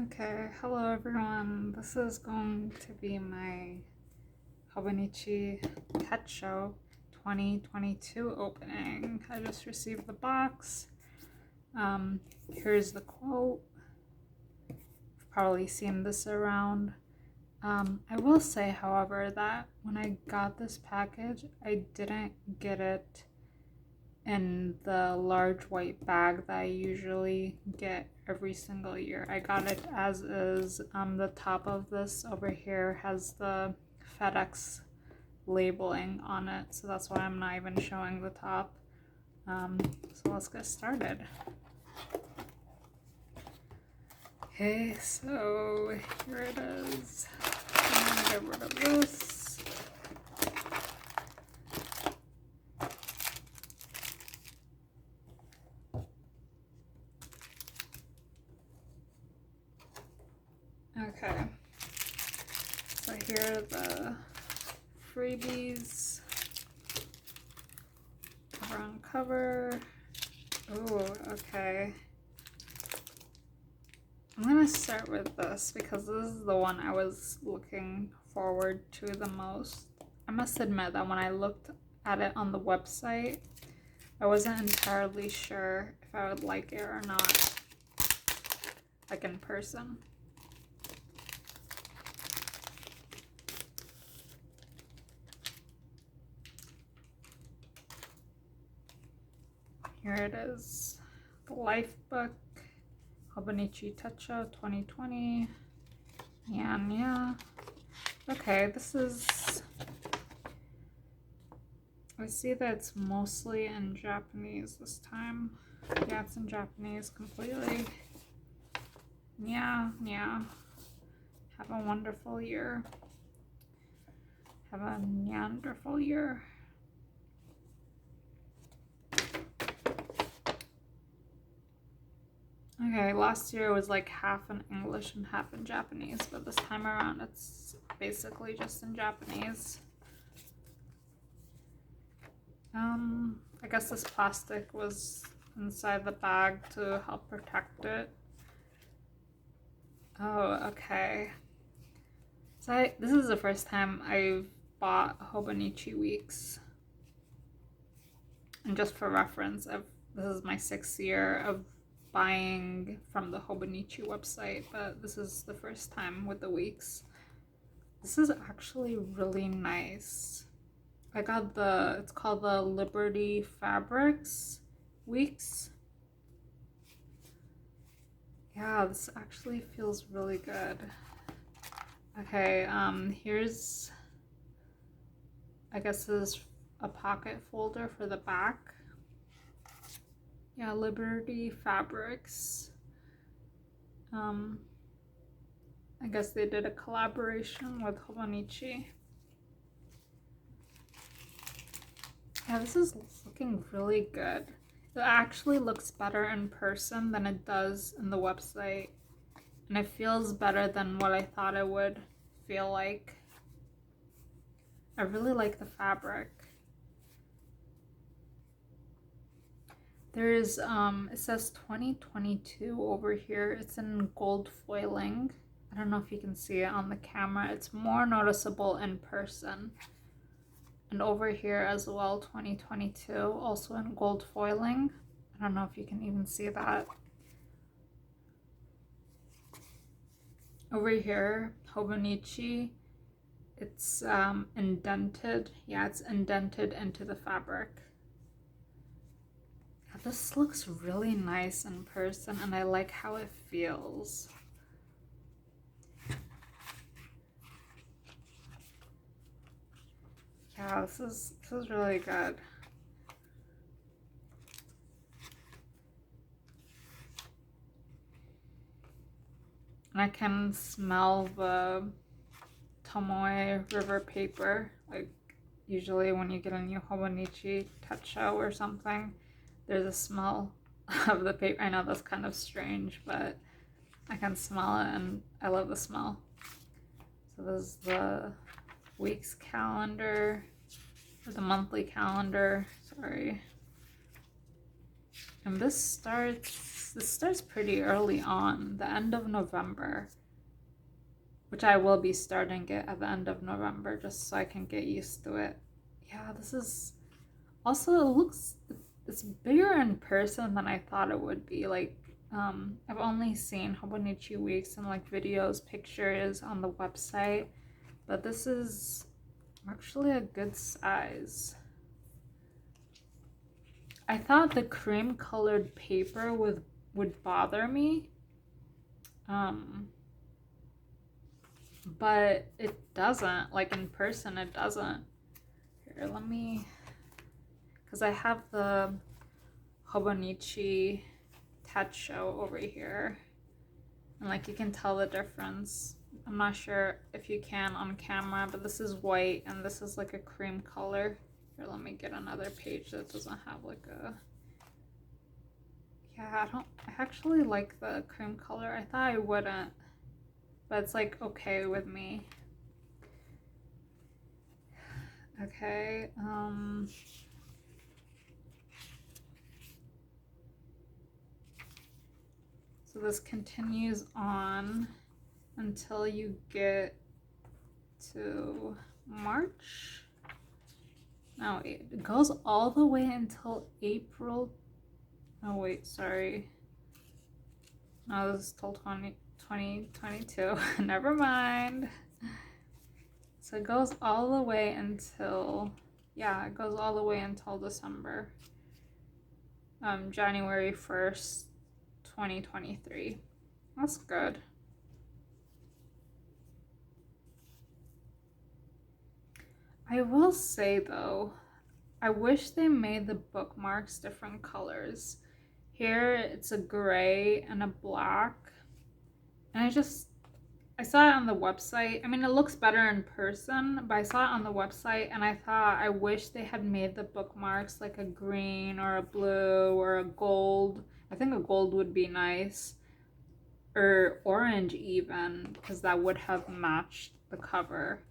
Okay, hello everyone. This is going to be my Hobonichi Pet Show 2022 opening. I just received the box. Here's the quote. You've probably seen this around. I will say, however, that when I got this package, I didn't get it in the large white bag that I usually get every single year. I got it as is. The top of this over here has the FedEx labeling on it, so that's why I'm not even showing the top. So let's get started. Okay, so here it is. I'm gonna get rid of this. Okay, so here are the freebies. Cover on cover. Oh, okay. I'm gonna start with this because this is the one I was looking forward to the most. I must admit that when I looked at it on the website, I wasn't entirely sure if I would like it or not, like in person. Here it is, the Life Book, Hobonichi Techo 2020. Yeah. Okay, this is, I see that it's mostly in Japanese this time. Yeah, it's in Japanese completely. Yeah. Have a wonderful year. Have a wonderful year. Okay, last year was like half in English and half in Japanese, but this time around it's basically just in Japanese. I guess this plastic was inside the bag to help protect it. Oh, okay. So this is the first time I've bought Hobonichi Weeks. And just for reference, this is my 6th year of buying from the Hobonichi website, but this is the first time with the weeks. This is actually really nice. I got it's called the Liberty Fabrics Weeks. Yeah, this actually feels really good. Okay, here's, I guess this is a pocket folder for the back. Yeah, Liberty Fabrics. I guess they did a collaboration with Hobonichi. Yeah, this is looking really good. It actually looks better in person than it does in the website. And it feels better than what I thought it would feel like. I really like the fabric. There's, it says 2022 over here. It's in gold foiling. I don't know if you can see it on the camera. It's more noticeable in person. And over here as well, 2022, also in gold foiling. I don't know if you can even see that. Over here, Hobonichi, it's indented. Yeah, it's indented into the fabric. Yeah, this looks really nice in person, and I like how it feels. Yeah, this is really good. And I can smell the Tomoe River paper. Like usually when you get a new Hobonichi Techo or something, there's a smell of the paper. I know that's kind of strange, but I can smell it and I love the smell. So this is the week's calendar, or the monthly calendar, sorry. And this starts pretty early on, the end of November, which I will be starting it at the end of November just so I can get used to it. Yeah, this is also, it's bigger in person than I thought it would be. Like, I've only seen Hobonichi Weeks and like videos, pictures on the website, but this is actually a good size. I thought the cream colored paper would bother me, but it doesn't. Like in person, it doesn't. Here, let me, because I have the Hobonichi Show over here, and like you can tell the difference. I'm not sure if you can on camera, but this is white and this is like a cream color. Here, let me get another page that doesn't have like a, yeah, I actually like the cream color. I thought I wouldn't, but it's like okay with me. Okay, so this continues on until you get to March. No, it goes all the way until April. Oh wait, sorry. No, this is till 2022. Never mind. So it goes all the way until, yeah, it goes all the way until December. January 1st, 2023. That's good. I will say though, I wish they made the bookmarks different colors. Here it's a gray and a black, and I saw it on the website. I mean, it looks better in person, but I saw it on the website and I thought I wish they had made the bookmarks like a green or a blue or a gold. I think a gold would be nice, or orange even, because that would have matched the cover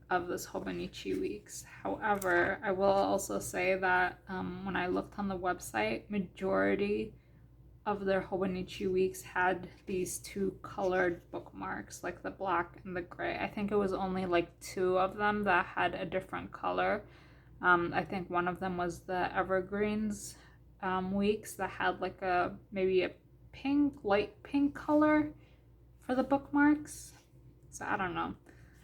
of this Hobonichi Weeks. However, I will also say that when I looked on the website, majority of their Hobonichi Weeks had these two colored bookmarks, like the black and the gray. I think it was only like 2 of them that had a different color. I think one of them was the Evergreens Weeks that had like maybe a light pink color for the bookmarks. So I don't know.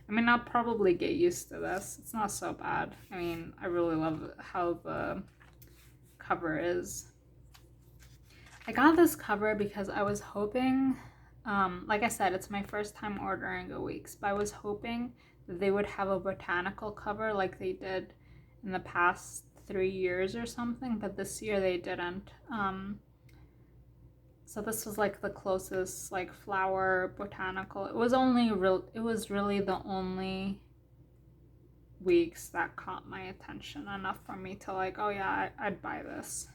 I mean, I'll probably get used to this. It's not so bad. I mean, I really love how the cover is. I got this cover because I was hoping, like I said, it's my first time ordering a Weeks, but I was hoping that they would have a botanical cover like they did in the past 3 years or something, but this year they didn't. So this was like the closest like flower botanical. It was really the only Weeks that caught my attention enough for me to like, oh yeah, I'd buy this.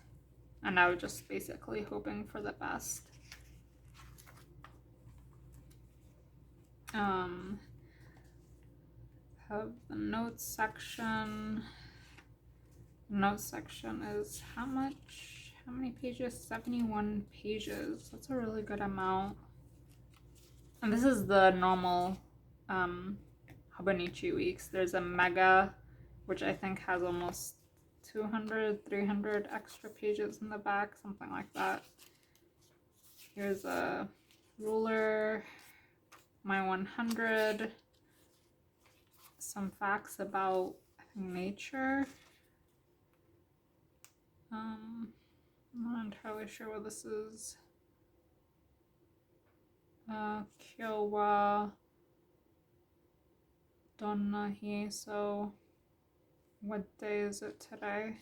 And I was just basically hoping for the best. Have the notes section. Notes section is how many pages? 71 pages. That's a really good amount. And this is the normal Hobonichi Weeks. There's a mega, which I think has almost 200, 300 extra pages in the back, something like that. Here's a ruler, my 100, some facts about nature. I'm not entirely sure what this is. Kyowa Donnahi, so what day is it today?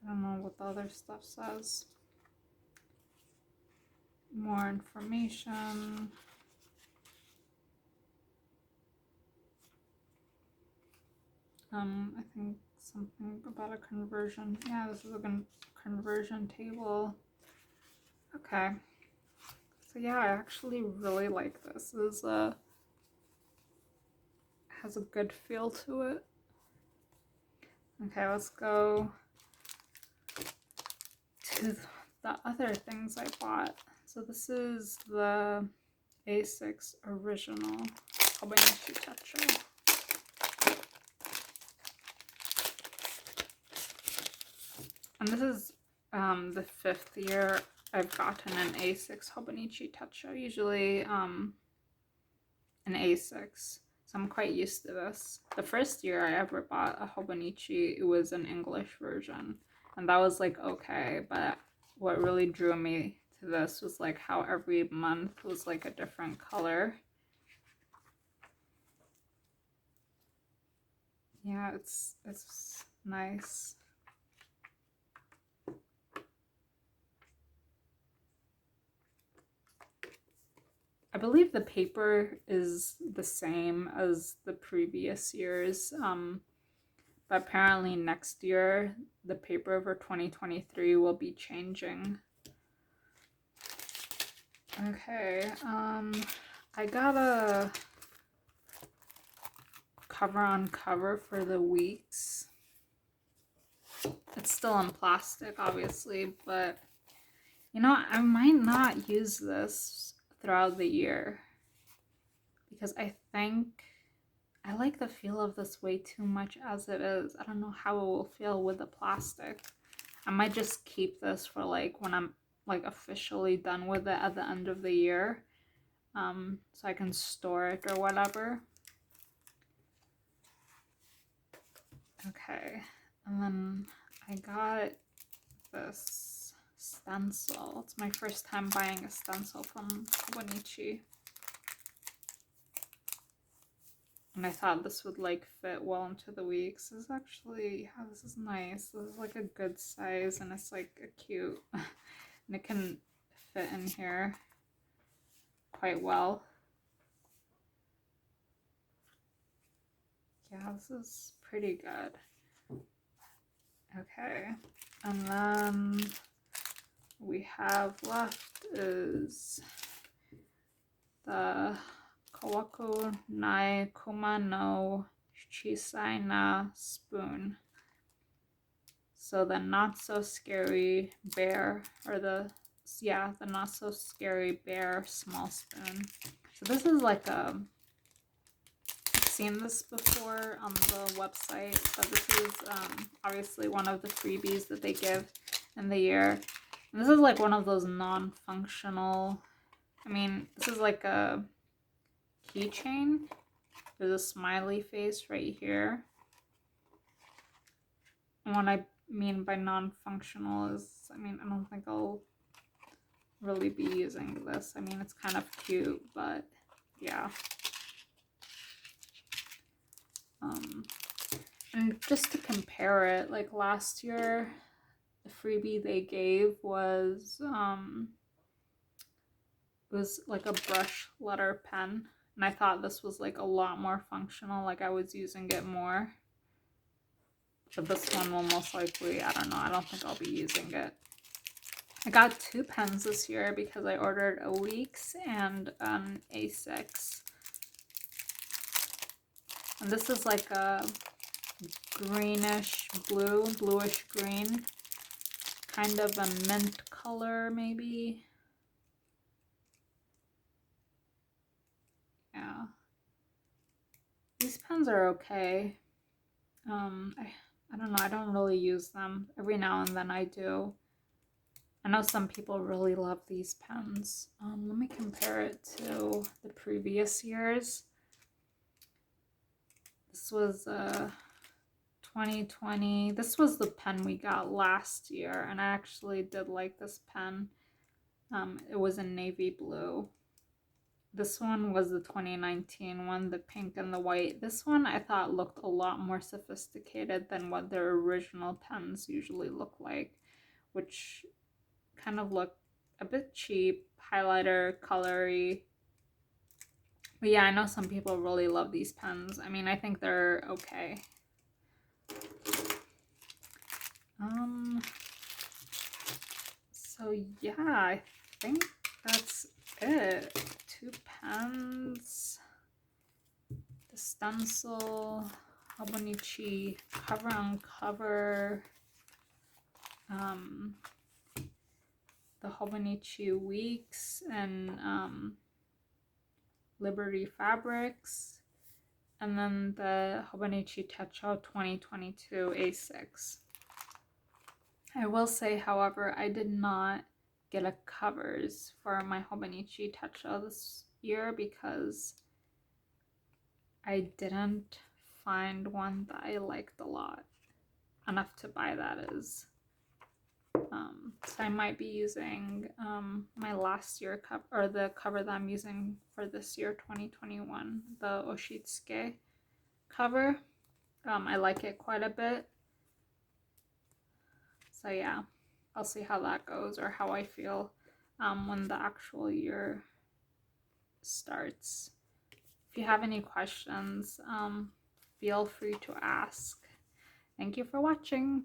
I don't know what the other stuff says. More information. I think something about a conversion. Yeah, this is a conversion table. Okay. So yeah, I actually really like this. This has a good feel to it. Okay, let's go to the other things I bought. So this is the A6 original Hobonichi Techo. And this is the 5th year I've gotten an A6 Hobonichi Techo. Usually an A6. So I'm quite used to this. The first year I ever bought a Hobonichi, it was an English version. And that was like okay, but what really drew me to this was like how every month was like a different color. Yeah, it's nice. I believe the paper is the same as the previous years, but apparently next year the paper for 2023 will be changing. Okay, I got a cover on cover for the Weeks. It's still in plastic, obviously, but you know, I might not use this throughout the year because I think I like the feel of this way too much as it is. I don't know how it will feel with the plastic. I might just keep this for like when I'm like officially done with it at the end of the year, so I can store it or whatever. Okay, and then I got this stencil. It's my first time buying a stencil from Hobonichi. And I thought this would like fit well into the Weeks. This is actually, yeah, this is nice. This is like a good size and it's like a cute, and it can fit in here quite well. Yeah, this is pretty good. Okay, and then we have left is the Kawaku Nai Kuma no Chisai na spoon. So the not so scary bear, or the not so scary bear small spoon. So this is like I've seen this before on the website, but this is obviously one of the freebies that they give in the year. And this is like one of those non-functional, I mean, this is like a keychain. There's a smiley face right here. And what I mean by non-functional is, I mean, I don't think I'll really be using this. I mean, it's kind of cute, but yeah. And just to compare it, like last year, the freebie they gave was like a brush letter pen, and I thought this was like a lot more functional, like I was using it more. But this one will most likely, I don't know, I don't think I'll be using it. I got 2 pens this year because I ordered a Weeks and an A6. And this is like a greenish blue, bluish green, kind of a mint color maybe. Yeah. These pens are okay. I don't know, I don't really use them. Every now and then I do. I know some people really love these pens. Let me compare it to the previous years. This was 2020. This was the pen we got last year, and I actually did like this pen. It was in navy blue. This one was the 2019 one, the pink and the white. This one I thought looked a lot more sophisticated than what their original pens usually look like, which kind of look a bit cheap, highlighter, colory. But yeah, I know some people really love these pens. I mean, I think they're okay. So yeah, I think that's it. 2 pens, the stencil, Hobonichi cover on cover, the Hobonichi Weeks and Liberty Fabrics, and then the Hobonichi Techo 2022 A6. I will say, however, I did not get a covers for my Hobonichi Techo this year because I didn't find one that I liked a lot enough to buy, that is. So I might be using my last year cover, or the cover that I'm using for this year 2021, the Oshitsuke cover. I like it quite a bit. So yeah, I'll see how that goes, or how I feel when the actual year starts. If you have any questions, feel free to ask. Thank you for watching.